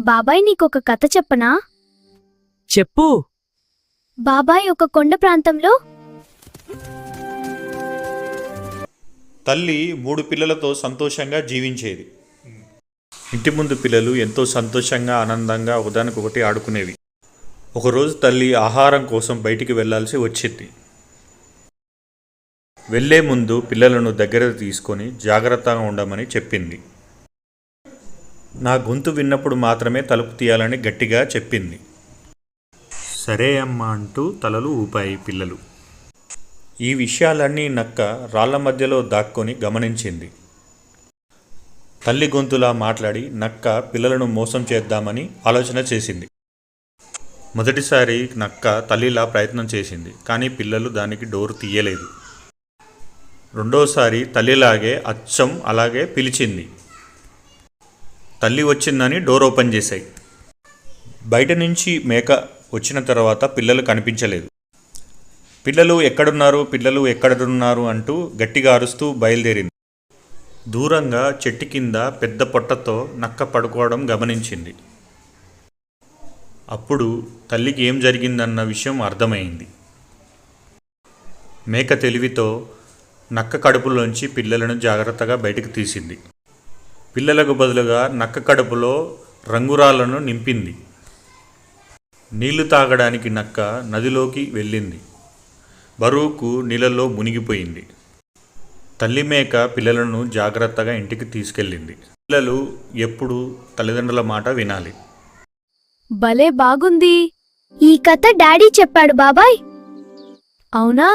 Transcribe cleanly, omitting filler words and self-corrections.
బాబాయ్ నీకొక కథ చెప్పనా? చెప్పు. బాబాయ్ ఒక కొండ ప్రాంతంలో తల్లి 3 పిల్లలతో సంతోషంగా జీవించేది. ఇంటి ముందు పిల్లలు ఎంతో సంతోషంగా ఆనందంగా ఒకదానికొకటి ఆడుకునేవి. ఒకరోజు తల్లి ఆహారం కోసం బయటికి వెళ్లాల్సి వచ్చింది. వెళ్లే ముందు పిల్లలను దగ్గర తీసుకొని జాగ్రత్తగా ఉండమని చెప్పింది. నా గొంతు విన్నప్పుడు మాత్రమే తలుపు తీయాలని గట్టిగా చెప్పింది. సరే అమ్మా అంటూ తలలు ఊపాయి పిల్లలు. ఈ విషయాలన్నీ నక్క రాళ్ల మధ్యలో దాక్కొని గమనించింది. తల్లి గొంతులా మాట్లాడి నక్క పిల్లలను మోసం చేద్దామని ఆలోచన చేసింది. మొదటిసారి నక్క తల్లిలా ప్రయత్నం చేసింది, కానీ పిల్లలు దానికి డోరు తీయలేదు. రెండోసారి తల్లిలాగే అచ్చం అలాగే పిలిచింది. తల్లి వచ్చిందని డోర్ ఓపెన్ చేశాయి. బయట నుంచి మేక వచ్చిన తర్వాత పిల్లలు కనిపించలేదు. పిల్లలు ఎక్కడున్నారు అంటూ గట్టిగా అరుస్తూ బయలుదేరింది. దూరంగా చెట్టు కింద పెద్ద పొట్టతో నక్క పడుకోవడం గమనించింది. అప్పుడు తల్లికి ఏం జరిగిందన్న విషయం అర్థమైంది. మేక తెలివితో నక్క కడుపులోంచి పిల్లలను జాగ్రత్తగా బయటకు తీసింది. పిల్లలకు బదులుగా నక్క కడుపులో రంగురాళ్లను నింపింది. నీళ్లు తాగడానికి నక్క నదిలోకి వెళ్ళింది. బరువుకు నీళ్ళలో మునిగిపోయింది. తల్లి మేక పిల్లలను జాగ్రత్తగా ఇంటికి తీసుకెళ్ళింది. పిల్లలు ఎప్పుడూ తల్లిదండ్రుల మాట వినాలి. భలే బాగుంది. ఈ కథ డాడీ చెప్పాడు బాబాయ్. అవునా?